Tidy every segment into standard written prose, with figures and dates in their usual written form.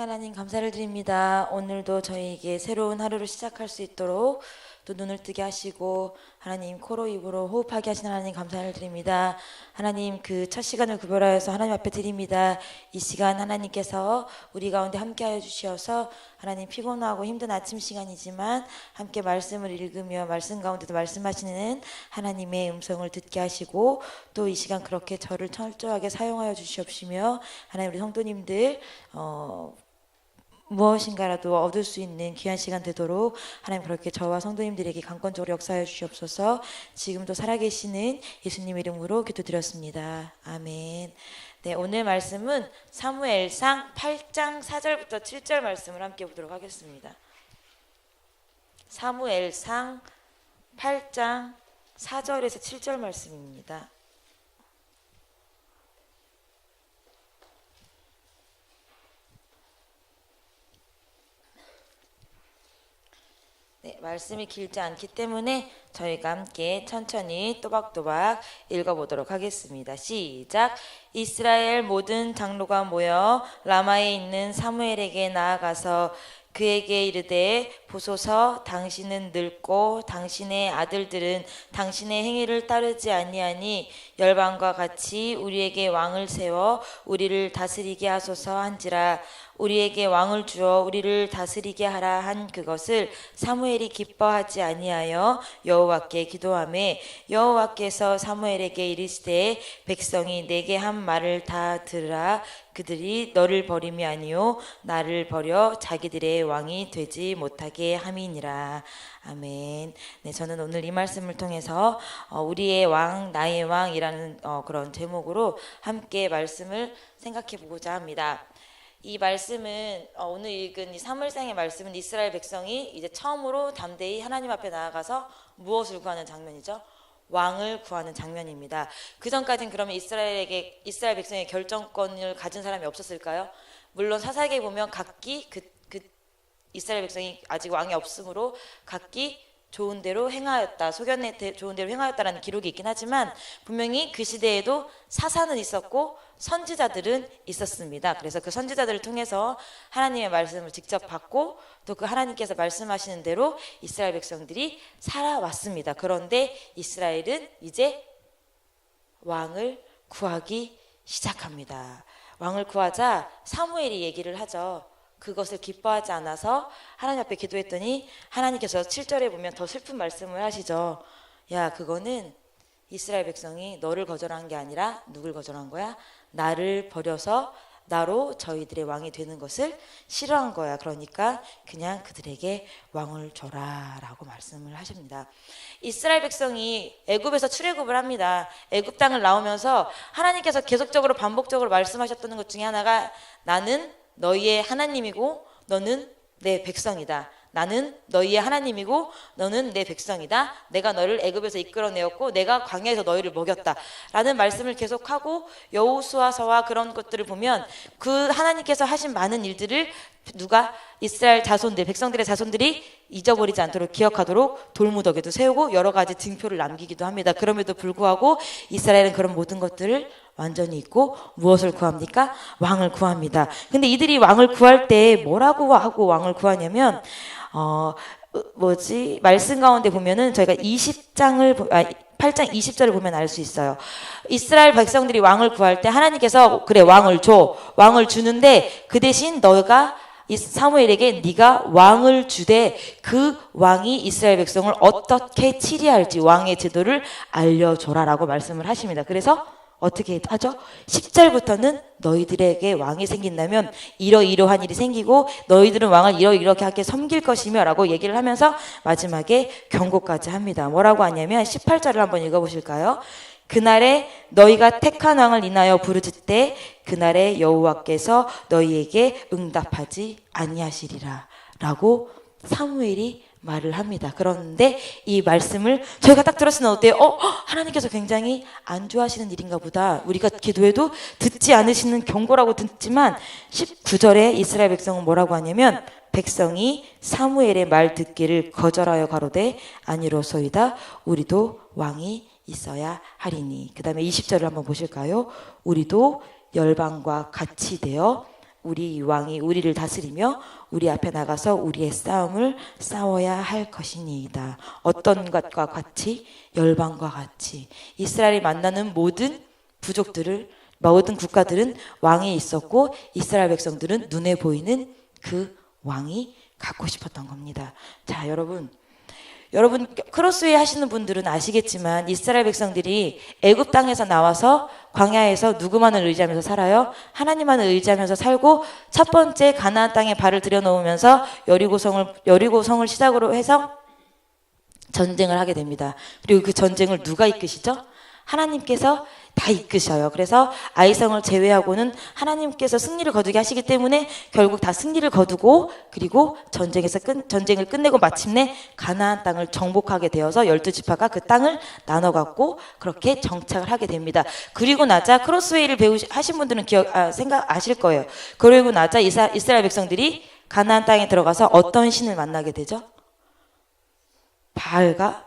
살아계신 하나님 감사를 드립니다. 오늘도 저희에게 새로운 하루를 시작할 수 있도록 또 눈을 뜨게 하시고 하나님 코로 입으로 호흡하게 하신 하나님 감사를 드립니다. 하나님 그 첫 시간을 구별하여서 하나님 앞에 드립니다. 이 시간 하나님께서 우리 가운데 함께하여 주시어서 하나님 피곤하고 힘든 아침 시간이지만 함께 말씀을 읽으며 말씀 가운데도 말씀하시는 하나님의 음성을 듣게 하시고 또 이 시간 그렇게 저를 철저하게 사용하여 주시옵시며 하나님 우리 성도님들 무엇인가라도 얻을 수 있는 귀한 시간 되도록 하나님 그렇게 저와 성도님들에게 강권적으로 역사하여 주시옵소서. 지금도 살아계시는 예수님 이름으로 기도드렸습니다. 아멘. 네, 오늘 말씀은 사무엘상 8장 4절부터 7절 말씀을 함께 보도록 하겠습니다. 사무엘상 8장 4절에서 7절 말씀입니다. 네, 말씀이 길지 않기 때문에 저희가 함께 천천히 또박또박 읽어보도록 하겠습니다. 시작. 이스라엘 모든 장로가 모여 라마에 있는 사무엘에게 나아가서 그에게 이르되 보소서 당신은 늙고 당신의 아들들은 당신의 행위를 따르지 아니하니 열방과 같이 우리에게 왕을 세워 우리를 다스리게 하소서 한지라. 우리에게 왕을 주어 우리를 다스리게 하라 한 그것을 사무엘이 기뻐하지 아니하여 여호와께 기도하매 여호와께서 사무엘에게 이르시되 백성이 내게 한 말을 다 들으라. 그들이 너를 버림이 아니요 나를 버려 자기들의 왕이 되지 못하게 함이니라. 아멘. 네, 저는 오늘 이 말씀을 통해서 우리의 왕 나의 왕이라는 그런 제목으로 함께 말씀을 생각해 보고자 합니다. 이 말씀은 오늘 읽은 이 사무엘상의 말씀은 이스라엘 백성이 이제 처음으로 담대히 하나님 앞에 나아가서 무엇을 구하는 장면이죠? 왕을 구하는 장면입니다. 그 전까지는 그러면 이스라엘 백성의 결정권을 가진 사람이 없었을까요? 물론 사사기에 보면 각기 그 이스라엘 백성이 아직 왕이 없으므로 각기 좋은 대로 행하였다, 소견에 좋은 대로 행하였다라는 기록이 있긴 하지만 분명히 그 시대에도 사사는 있었고 선지자들은 있었습니다. 그래서 그 선지자들을 통해서 하나님의 말씀을 직접 받고 또 그 하나님께서 말씀하시는 대로 이스라엘 백성들이 살아왔습니다. 그런데 이스라엘은 이제 왕을 구하기 시작합니다. 왕을 구하자 사무엘이 얘기를 하죠. 그것을 기뻐하지 않아서 하나님 앞에 기도했더니 하나님께서 7절에 보면 더 슬픈 말씀을 하시죠. 야, 그거는 이스라엘 백성이 너를 거절한 게 아니라 누굴 거절한 거야? 나를 버려서 나로 저희들의 왕이 되는 것을 싫어한 거야. 그러니까 그냥 그들에게 왕을 줘라 라고 말씀을 하십니다. 이스라엘 백성이 애굽에서 출애굽을 합니다. 애굽 땅을 나오면서 하나님께서 계속적으로 반복적으로 말씀하셨던 것 중에 하나가 나는 너희의 하나님이고 너는 내 백성이다. 나는 너희의 하나님이고 너는 내 백성이다. 내가 너를 애굽에서 이끌어내었고 내가 광야에서 너희를 먹였다 라는 말씀을 계속하고 여호수아서와 그런 것들을 보면 그 하나님께서 하신 많은 일들을 누가 이스라엘 자손들 백성들의 자손들이 잊어버리지 않도록 기억하도록 돌무더기도 세우고 여러 가지 증표를 남기기도 합니다. 그럼에도 불구하고 이스라엘은 그런 모든 것들을 완전히 잊고 무엇을 구합니까? 왕을 구합니다. 근데 이들이 왕을 구할 때 뭐라고 하고 왕을 구하냐면 말씀 가운데 보면은 저희가 8장 20절을 보면 알 수 있어요. 이스라엘 백성들이 왕을 구할 때 하나님께서 그래 왕을 줘. 왕을 주는데 그 대신 너가 사무엘에게 네가 왕을 주되 그 왕이 이스라엘 백성을 어떻게 치리할지 왕의 제도를 알려줘라라고 말씀을 하십니다. 그래서 어떻게 하죠? 10절부터는 너희들에게 왕이 생긴다면 이러이러한 일이 생기고 너희들은 왕을 이렇게 섬길 것이며 라고 얘기를 하면서 마지막에 경고까지 합니다. 뭐라고 하냐면 18절을 한번 읽어보실까요? 그날에 너희가 택한 왕을 인하여 부르짖되 그날에 여호와께서 너희에게 응답하지 아니하시리라 라고 사무엘이 말을 합니다. 그런데 이 말씀을 저희가 딱 들었을 때 어때요? 하나님께서 굉장히 안 좋아하시는 일인가 보다. 우리가 기도해도 듣지 않으시는 경고라고 듣지만 19절에 이스라엘 백성은 뭐라고 하냐면 백성이 사무엘의 말 듣기를 거절하여 가로되 아니로소이다. 우리도 왕이 있어야 하리니. 그 다음에 20절을 한번 보실까요? 우리도 열방과 같이 되어 우리 왕이 우리를 다스리며 우리 앞에 나가서 우리의 싸움을 싸워야 할 것이니이다. 어떤 것과 같이? 열방과 같이. 이스라엘이 만나는 모든 부족들을, 모든 국가들은 왕이 있었고 이스라엘 백성들은 눈에 보이는 그 왕이 갖고 싶었던 겁니다. 자, 여러분 크로스웨이 하시는 분들은 아시겠지만 이스라엘 백성들이 애굽 땅에서 나와서 광야에서 누구만을 의지하면서 살아요? 하나님만을 의지하면서 살고, 첫 번째 가나안 땅에 발을 들여놓으면서 여리고성을 시작으로 해서 전쟁을 하게 됩니다. 그리고 그 전쟁을 누가 이끄시죠? 하나님께서 다 이끄셔요. 그래서 아이성을 제외하고는 하나님께서 승리를 거두게 하시기 때문에 결국 다 승리를 거두고, 그리고 전쟁을 끝내고 마침내 가나안 땅을 정복하게 되어서 12지파가 그 땅을 나눠 갖고 그렇게 정착을 하게 됩니다. 그리고 나자 크로스웨이를 하신 분들은 아실 거예요. 그리고 나자 이스라엘 백성들이 가나안 땅에 들어가서 어떤 신을 만나게 되죠? 바알과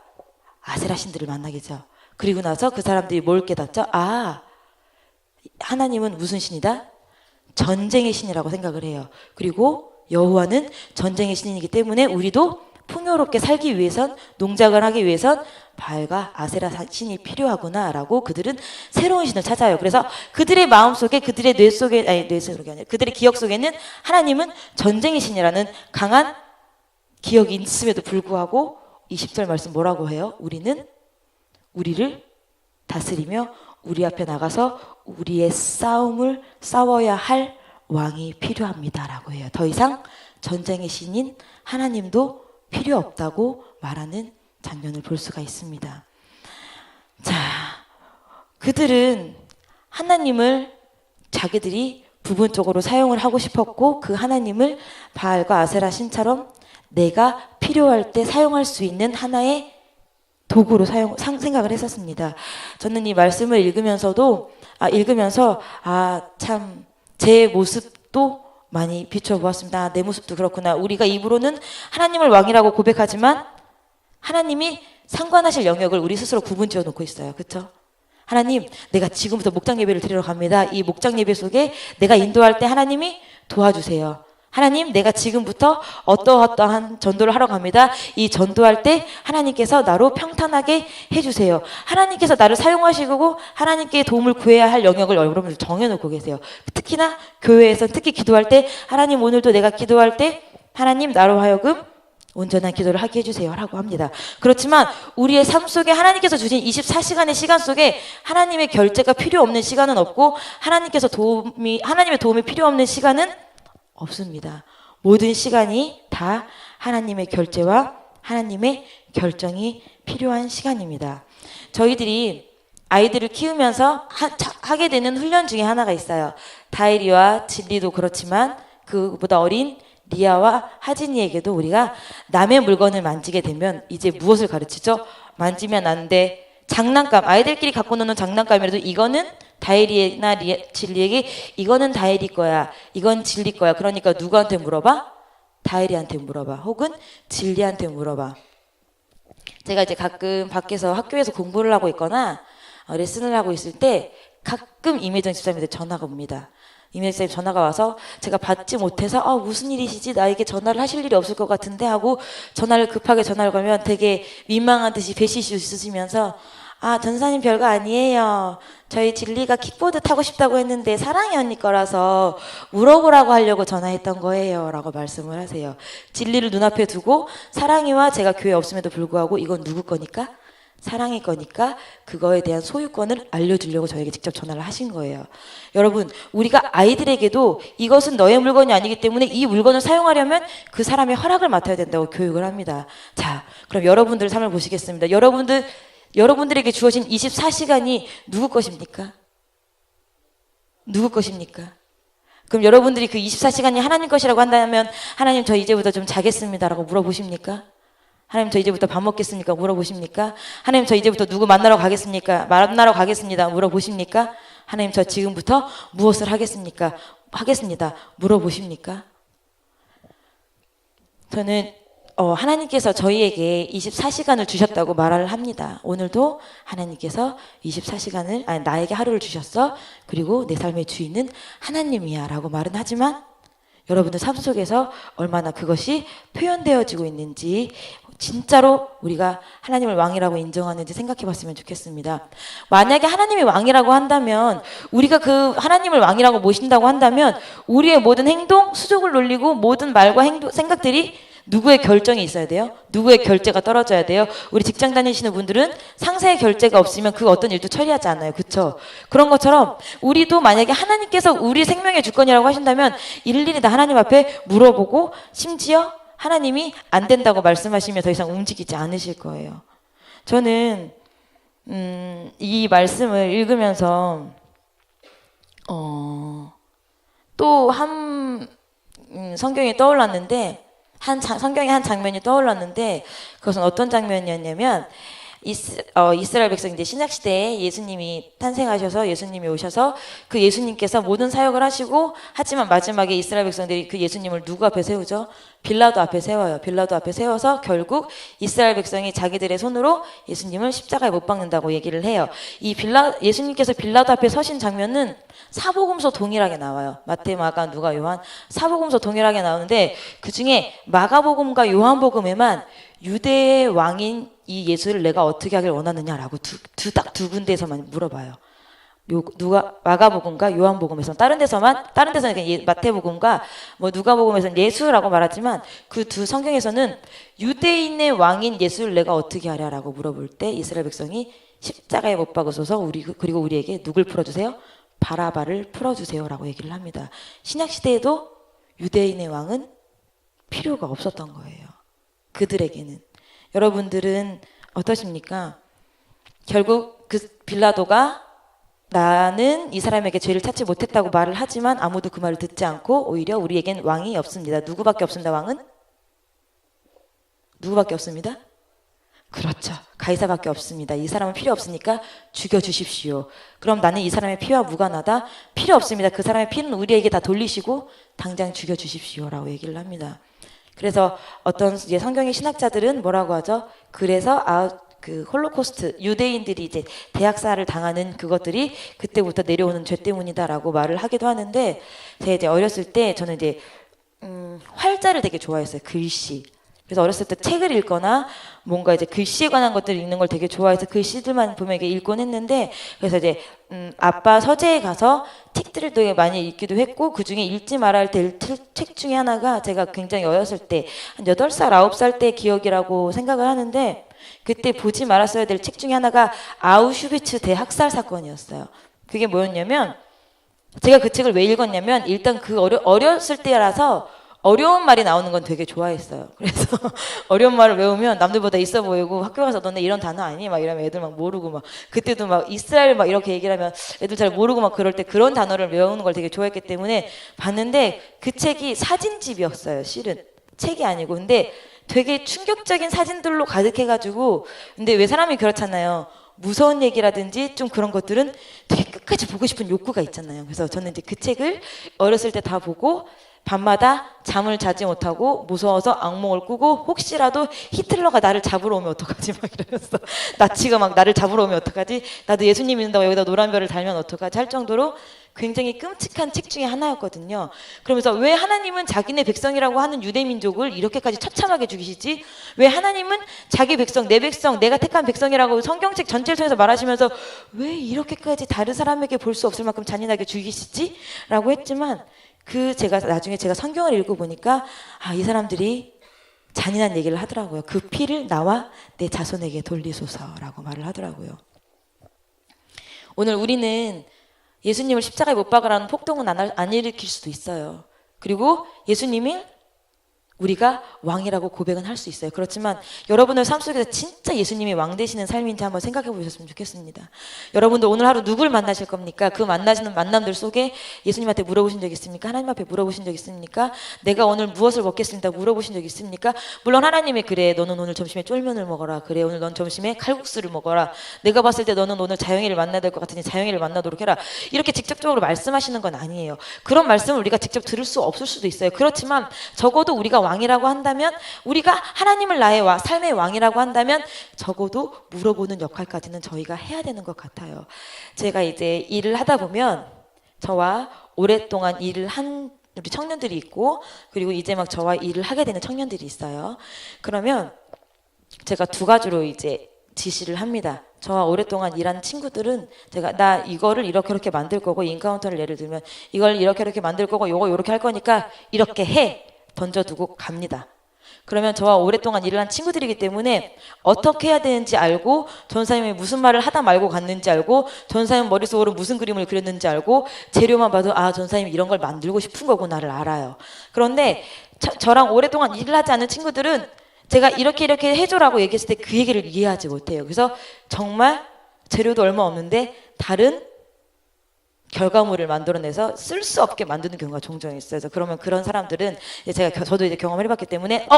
아세라 신들을 만나게 되죠. 그리고 나서 그 사람들이 뭘 깨닫죠? 아, 하나님은 무슨 신이다? 전쟁의 신이라고 생각을 해요. 그리고 여호와는 전쟁의 신이기 때문에 우리도 풍요롭게 살기 위해선, 농작을 하기 위해선 바알과 아세라 신이 필요하구나라고 그들은 새로운 신을 찾아요. 그래서 그들의 마음속에, 그들의 그들의 기억 속에는 하나님은 전쟁의 신이라는 강한 기억이 있음에도 불구하고 20절 말씀 뭐라고 해요? 우리를 다스리며 우리 앞에 나가서 우리의 싸움을 싸워야 할 왕이 필요합니다라고 해요. 더 이상 전쟁의 신인 하나님도 필요 없다고 말하는 장면을 볼 수가 있습니다. 자, 그들은 하나님을 자기들이 부분적으로 사용을 하고 싶었고, 그 하나님을 바알과 아세라 신처럼 내가 필요할 때 사용할 수 있는 하나의 도구로 생각을 했었습니다. 저는 이 말씀을 읽으면서 참 제 모습도 많이 비춰보았습니다. 내 모습도 그렇구나. 우리가 입으로는 하나님을 왕이라고 고백하지만 하나님이 상관하실 영역을 우리 스스로 구분 지어 놓고 있어요. 그렇죠? 하나님, 내가 지금부터 목장 예배를 드리러 갑니다. 이 목장 예배 속에 내가 인도할 때 하나님이 도와주세요. 하나님, 내가 지금부터 어떠한 전도를 하러 갑니다. 이 전도할 때 하나님께서 나로 평탄하게 해주세요. 하나님께서 나를 사용하시고 하나님께 도움을 구해야 할 영역을 여러분들 정해놓고 계세요. 특히나 교회에서 특히 기도할 때, 하나님 오늘도 내가 기도할 때 하나님 나로 하여금 온전한 기도를 하게 해주세요 라고 합니다. 그렇지만 우리의 삶 속에 하나님께서 주신 24시간의 시간 속에 하나님의 결제가 필요 없는 시간은 없고, 하나님의 도움이 필요 없는 시간은 없습니다. 모든 시간이 다 하나님의 결제와 하나님의 결정이 필요한 시간입니다. 저희들이 아이들을 키우면서 하게 되는 훈련 중에 하나가 있어요. 다일이와 진리도 그렇지만 그보다 어린 리아와 하진이에게도 우리가 남의 물건을 만지게 되면 이제 무엇을 가르치죠? 만지면 안 돼. 장난감, 아이들끼리 갖고 노는 장난감이라도 이거는 다일이나 진리에게 이거는 다일이 거야, 이건 진리 거야. 그러니까 누구한테 물어봐? 다일이한테 물어봐. 혹은 진리한테 물어봐. 제가 이제 가끔 밖에서 학교에서 공부를 하고 있거나 레슨을 하고 있을 때 가끔 임혜정 집사님한테 전화가 옵니다. 임혜정 집사님 전화가 와서 제가 받지 못해서 무슨 일이시지? 나에게 전화를 하실 일이 없을 것 같은데 하고 급하게 전화를 걸면 되게 민망한 듯이 배시시 웃으시면서 전사님 별거 아니에요. 저희 진리가 킥보드 타고 싶다고 했는데 사랑이 언니 거라서 물어보라고 하려고 전화했던 거예요 라고 말씀을 하세요. 진리를 눈앞에 두고 사랑이와 제가 교회 없음에도 불구하고 이건 누구 거니까? 사랑의 거니까 그거에 대한 소유권을 알려주려고 저에게 직접 전화를 하신 거예요. 여러분, 우리가 아이들에게도 이것은 너의 물건이 아니기 때문에 이 물건을 사용하려면 그 사람의 허락을 맡아야 된다고 교육을 합니다. 자, 그럼 여러분들 삶을 보시겠습니다. 여러분들에게 주어진 24시간이 누구 것입니까? 누구 것입니까? 그럼 여러분들이 그 24시간이 하나님 것이라고 한다면 하나님 저 이제부터 좀 자겠습니다 라고 물어보십니까? 하나님 저 이제부터 밥 먹겠습니까? 물어보십니까? 하나님 저 이제부터 누구 만나러 가겠습니까? 만나러 가겠습니다. 물어보십니까? 하나님 저 지금부터 무엇을 하겠습니까? 하겠습니다. 물어보십니까? 저는 하나님께서 저희에게 24시간을 주셨다고 말을 합니다. 오늘도 하나님께서 24시간을 나에게 하루를 주셨어. 그리고 내 삶의 주인은 하나님이야 라고 말은 하지만 여러분들 삶 속에서 얼마나 그것이 표현되어지고 있는지 진짜로 우리가 하나님을 왕이라고 인정하는지 생각해 봤으면 좋겠습니다. 만약에 하나님이 왕이라고 한다면, 우리가 그 하나님을 왕이라고 모신다고 한다면 우리의 모든 행동, 수족을 놀리고 모든 말과 행동, 생각들이 누구의 결정이 있어야 돼요? 누구의 결제가 떨어져야 돼요? 우리 직장 다니시는 분들은 상사의 결제가 없으면 그 어떤 일도 처리하지 않아요. 그쵸? 그런 것처럼 우리도 만약에 하나님께서 우리 생명의 주권이라고 하신다면 일일이 다 하나님 앞에 물어보고, 심지어 하나님이 안 된다고 말씀하시면 더 이상 움직이지 않으실 거예요. 저는 이 말씀을 읽으면서 또 한 성경이 떠올랐는데, 성경의 한 장면이 떠올랐는데, 그것은 어떤 장면이었냐면, 이스라엘 백성, 이제 신약시대에 예수님이 탄생하셔서 예수님이 오셔서 그 예수님께서 모든 사역을 하시고, 하지만 마지막에 이스라엘 백성들이 그 예수님을 누구 앞에 세우죠? 빌라도 앞에 세워요. 빌라도 앞에 세워서 결국 이스라엘 백성이 자기들의 손으로 예수님을 십자가에 못 박는다고 얘기를 해요. 예수님께서 빌라도 앞에 서신 장면은 사복음서 동일하게 나와요. 마태, 마가, 누가, 요한 사복음서 동일하게 나오는데, 그 중에 마가복음과 요한복음에만 유대의 왕인 이 예수를 내가 어떻게 하길 원하느냐라고 딱 두 군데에서만 물어봐요. 누가 마가복음과 요한복음에서, 다른 데서는 그냥 마태복음과 뭐 누가복음에서는 예수라고 말하지만, 그 두 성경에서는 유대인의 왕인 예수를 내가 어떻게 하랴라고 물어볼 때 이스라엘 백성이 십자가에 못 박으소서 그리고 우리에게 누굴 풀어주세요? 바라바를 풀어주세요라고 얘기를 합니다. 신약시대에도 유대인의 왕은 필요가 없었던 거예요. 그들에게는. 여러분들은 어떠십니까? 결국 그 빌라도가 나는 이 사람에게 죄를 찾지 못했다고 말을 하지만 아무도 그 말을 듣지 않고 오히려 우리에겐 왕이 없습니다. 누구밖에 없습니다. 왕은? 누구밖에 없습니다? 그렇죠. 가이사밖에 없습니다. 이 사람은 필요 없으니까 죽여주십시오. 그럼 나는 이 사람의 피와 무관하다? 필요 없습니다. 그 사람의 피는 우리에게 다 돌리시고 당장 죽여주십시오라고 얘기를 합니다. 그래서 어떤 이제 성경의 신학자들은 뭐라고 하죠? 그래서 그 홀로코스트, 유대인들이 이제 대학살을 당하는 그것들이 그때부터 내려오는 죄 때문이다라고 말을 하기도 하는데, 제가 이제 어렸을 때 저는 이제 활자를 되게 좋아했어요. 글씨. 그래서 어렸을 때 책을 읽거나 뭔가 이제 글씨에 관한 것들을 읽는 걸 되게 좋아해서 글씨들만 보면 이게 읽곤 했는데, 그래서 이제 아빠 서재에 가서 책들을 되게 많이 읽기도 했고, 그 중에 읽지 말아야 할 책 중에 하나가 제가 굉장히 어렸을 때 한 8살, 9살 때 기억이라고 생각을 하는데, 그때 보지 말았어야 될 책 중에 하나가 아우슈비츠 대학살 사건이었어요. 그게 뭐였냐면, 제가 그 책을 왜 읽었냐면, 일단 그 어렸을 때라서 어려운 말이 나오는 건 되게 좋아했어요. 그래서 어려운 말을 외우면 남들보다 있어 보이고, 학교 가서 너네 이런 단어 아니? 막 이러면 애들 막 모르고, 막 그때도 막 이스라엘 막 이렇게 얘기를 하면 애들 잘 모르고 막 그럴 때 그런 단어를 외우는 걸 되게 좋아했기 때문에 봤는데, 그 책이 사진집이었어요. 실은 책이 아니고. 근데 되게 충격적인 사진들로 가득해가지고, 근데 왜 사람이 그렇잖아요. 무서운 얘기라든지 좀 그런 것들은 되게 끝까지 보고 싶은 욕구가 있잖아요. 그래서 저는 이제 그 책을 어렸을 때 다 보고 밤마다 잠을 자지 못하고 무서워서 악몽을 꾸고, 혹시라도 히틀러가 나를 잡으러 오면 어떡하지 막 이러면서, 나치가 막 나를 잡으러 오면 어떡하지, 나도 예수님 믿는다고 여기다 노란 별을 달면 어떡하지 할 정도로 굉장히 끔찍한 책 중에 하나였거든요. 그러면서 왜 하나님은 자기네 백성이라고 하는 유대민족을 이렇게까지 처참하게 죽이시지? 왜 하나님은 자기 백성, 내 백성, 내가 택한 백성이라고 성경책 전체를 통해서 말하시면서 왜 이렇게까지 다른 사람에게 볼 수 없을 만큼 잔인하게 죽이시지? 라고 했지만, 나중에 제가 성경을 읽어보니까, 이 사람들이 잔인한 얘기를 하더라고요. 그 피를 나와 내 자손에게 돌리소서라고 말을 하더라고요. 오늘 우리는 예수님을 십자가에 못 박으라는 폭동은 안 일으킬 수도 있어요. 그리고 예수님이 우리가 왕이라고 고백은 할 수 있어요. 그렇지만 여러분의 삶 속에서 진짜 예수님이 왕 되시는 삶인지 한번 생각해 보셨으면 좋겠습니다. 여러분들 오늘 하루 누굴 만나실 겁니까? 그 만나시는 만남들 속에 예수님한테 물어보신 적 있습니까? 하나님 앞에 물어보신 적 있습니까? 내가 오늘 무엇을 먹겠습니까? 물어보신 적 있습니까? 물론 하나님이 그래, 너는 오늘 점심에 쫄면을 먹어라. 그래, 오늘 넌 점심에 칼국수를 먹어라. 내가 봤을 때 너는 오늘 자영이를 만나야 될 것 같으니 자영이를 만나도록 해라. 이렇게 직접적으로 말씀하시는 건 아니에요. 그런 말씀을 우리가 직접 들을 수 없을 수도 있어요. 그렇지만 적어도 우리가 왕이라고 한다면, 우리가 하나님을 나의 삶의 왕이라고 한다면 적어도 물어보는 역할까지는 저희가 해야 되는 것 같아요. 제가 이제 일을 하다 보면, 저와 오랫동안 일을 한 우리 청년들이 있고, 그리고 이제 막 저와 일을 하게 되는 청년들이 있어요. 그러면 제가 두 가지로 이제 지시를 합니다. 저와 오랫동안 일한 친구들은 제가 나 이거를 이렇게 만들 거고, 인카운터를 예를 들면 이걸 이렇게 만들 거고 요거 요렇게 할 거니까 이렇게 해 던져두고 갑니다. 그러면 저와 오랫동안 일을 한 친구들이기 때문에 어떻게 해야 되는지 알고, 전사님이 무슨 말을 하다 말고 갔는지 알고, 전사님 머릿속으로 무슨 그림을 그렸는지 알고, 재료만 봐도 아 전사님이 이런 걸 만들고 싶은 거구나를 알아요. 그런데 저랑 오랫동안 일을 하지 않은 친구들은 제가 이렇게 해줘라고 얘기했을 때 그 얘기를 이해하지 못해요. 그래서 정말 재료도 얼마 없는데 다른 결과물을 만들어내서 쓸 수 없게 만드는 경우가 종종 있어요. 그래서 그러면 그런 사람들은 저도 이제 경험을 해봤기 때문에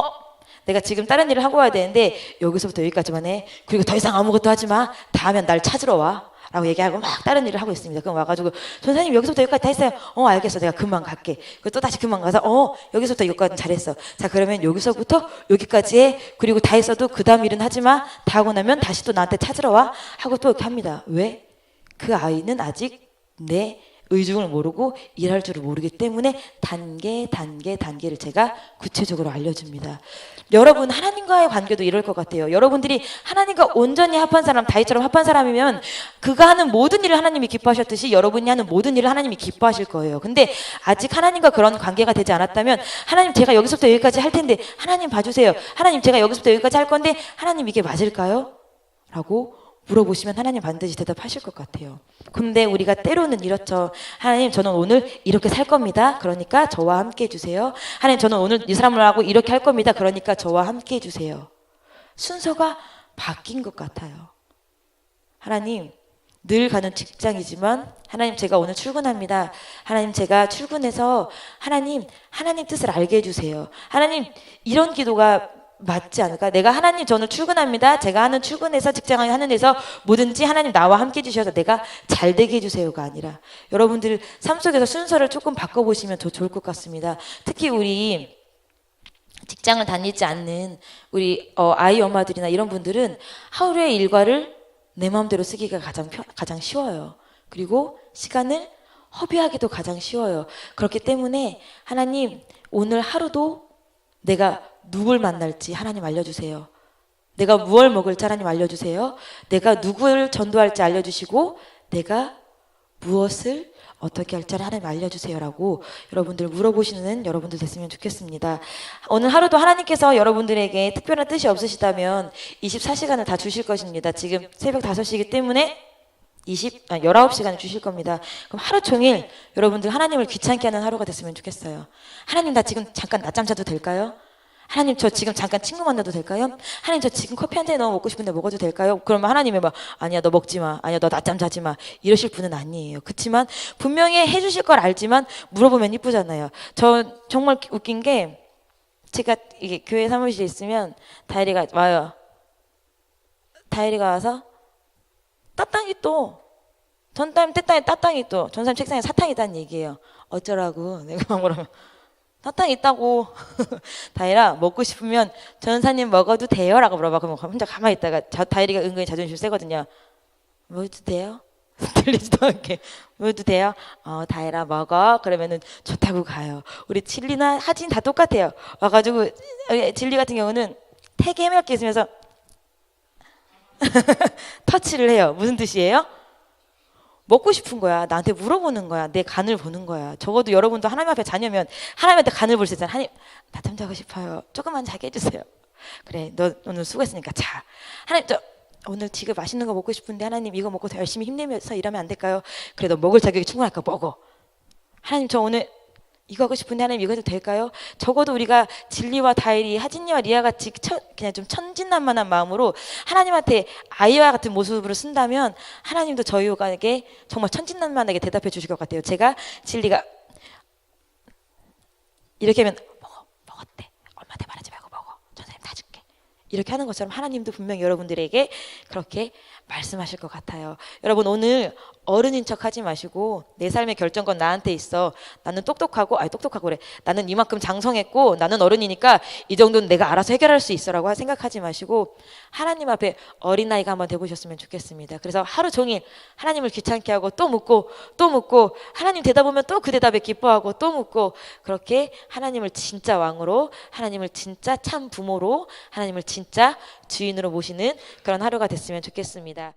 내가 지금 다른 일을 하고 와야 되는데 여기서부터 여기까지만 해. 그리고 더 이상 아무것도 하지 마. 다음엔 날 찾으러 와. 라고 얘기하고 막 다른 일을 하고 있습니다. 그럼 와가지고 전사님 여기서부터 여기까지 다 했어요. 알겠어. 내가 금방 갈게. 그리고 또 다시 금방 가서 여기서부터 여기까지 잘했어. 자 그러면 여기서부터 여기까지 해. 그리고 다 했어도 그 다음 일은 하지 마. 다 하고 나면 다시 또 나한테 찾으러 와. 하고 또 이렇게 합니다. 왜? 그 아이는 아직 내 의중을 모르고 일할 줄을 모르기 때문에 단계를 제가 구체적으로 알려줍니다. 여러분 하나님과의 관계도 이럴 것 같아요. 여러분들이 하나님과 온전히 합한 사람, 다윗처럼 합한 사람이면 그가 하는 모든 일을 하나님이 기뻐하셨듯이 여러분이 하는 모든 일을 하나님이 기뻐하실 거예요. 근데 아직 하나님과 그런 관계가 되지 않았다면 하나님 제가 여기서부터 여기까지 할 텐데 하나님 봐주세요. 하나님 제가 여기서부터 여기까지 할 건데 하나님 이게 맞을까요? 라고 물어보시면 하나님 반드시 대답하실 것 같아요. 근데 우리가 때로는 이렇죠. 하나님 저는 오늘 이렇게 살 겁니다. 그러니까 저와 함께 해주세요. 하나님 저는 오늘 이 사람을 하고 이렇게 할 겁니다. 그러니까 저와 함께 해주세요. 순서가 바뀐 것 같아요. 하나님 늘 가는 직장이지만 하나님 제가 오늘 출근합니다. 하나님 제가 출근해서 하나님 뜻을 알게 해주세요. 하나님 이런 기도가 맞지 않을까? 내가 하나님 저는 출근합니다. 제가 하는 출근해서 직장을 하는 데서 뭐든지 하나님 나와 함께 해주셔서 내가 잘 되게 해주세요가 아니라 여러분들 삶 속에서 순서를 조금 바꿔보시면 더 좋을 것 같습니다. 특히 우리 직장을 다니지 않는 우리 아이 엄마들이나 이런 분들은 하루의 일과를 내 마음대로 쓰기가 가장 쉬워요. 그리고 시간을 허비하기도 가장 쉬워요. 그렇기 때문에 하나님 오늘 하루도 내가 누굴 만날지 하나님 알려주세요. 내가 무얼 먹을지 하나님 알려주세요. 내가 누구를 전도할지 알려주시고 내가 무엇을 어떻게 할지 하나님 알려주세요라고 여러분들 물어보시는 여러분들 됐으면 좋겠습니다. 오늘 하루도 하나님께서 여러분들에게 특별한 뜻이 없으시다면 24시간을 다 주실 것입니다. 지금 새벽 5시이기 때문에 19시간을 주실 겁니다. 그럼 하루 종일 여러분들 하나님을 귀찮게 하는 하루가 됐으면 좋겠어요. 하나님 나 지금 잠깐 낮잠 자도 될까요? 하나님 저 지금 잠깐 친구 만나도 될까요? 하나님 저 지금 커피 한 잔 너무 먹고 싶은데 먹어도 될까요? 그러면 하나님이 막 아니야 너 먹지 마. 아니야 너 낮잠 자지 마. 이러실 분은 아니에요. 그렇지만 분명히 해주실 걸 알지만 물어보면 이쁘잖아요. 저 정말 웃긴 게 제가 이게 교회 사무실에 있으면 다혜리가 와요. 다혜리가 와서 따땅이 또 전담 때땅에 따땅이 또 전사님 책상에 사탕이 있다는 얘기예요. 어쩌라고 내가 막 그러면 사탕 있다고. 다혜라 먹고 싶으면 전사님 먹어도 돼요? 라고 물어봐. 그러면 혼자 가만히 있다가 다혜리가 은근히 자존심 세거든요. 먹어도 돼요? 들리지도 않게 먹어도 돼요? 다혜라 먹어. 그러면은 좋다고 가요. 우리 진리나 하진 다 똑같아요. 와가지고 진리 같은 경우는 되게 해맑게 있으면서 터치를 해요. 무슨 뜻이에요? 먹고 싶은 거야. 나한테 물어보는 거야. 내 간을 보는 거야. 적어도 여러분도 하나님 앞에 자녀면 하나님한테 간을 볼 수 있잖아. 하나님 낮잠 자고 싶어요. 조금만 자게 해주세요. 그래 너 오늘 수고했으니까 자. 하나님 저 오늘 지금 맛있는 거 먹고 싶은데 하나님 이거 먹고 더 열심히 힘내면서 일하면 안 될까요? 그래 너 먹을 자격이 충분할까? 먹어. 하나님 저 오늘 이거 하고 싶은데 하나님 이거 해도 될까요? 적어도 우리가 진리와 다혜리, 하진이와 리아같이 그냥 좀 천진난만한 마음으로 하나님한테 아이와 같은 모습으로 쓴다면 하나님도 저희에게 정말 천진난만하게 대답해 주실 것 같아요. 제가 진리가 이렇게 하면 먹었대. 엄마한테 말하지 말고 먹어. 전사님 다 줄게. 이렇게 하는 것처럼 하나님도 분명히 여러분들에게 그렇게 말씀하실 것 같아요. 여러분 오늘 어른인 척 하지 마시고 내 삶의 결정권 나한테 있어. 나는 똑똑하고 그래. 나는 이만큼 장성했고 나는 어른이니까 이 정도는 내가 알아서 해결할 수 있어라고 생각하지 마시고 하나님 앞에 어린아이가 한번 돼보셨으면 좋겠습니다. 그래서 하루 종일 하나님을 귀찮게 하고 또 묻고 하나님 대답 오면 또 그 대답에 기뻐하고 또 묻고 그렇게 하나님을 진짜 왕으로 하나님을 진짜 참 부모로 하나님을 진짜 주인으로 모시는 그런 하루가 됐으면 좋겠습니다.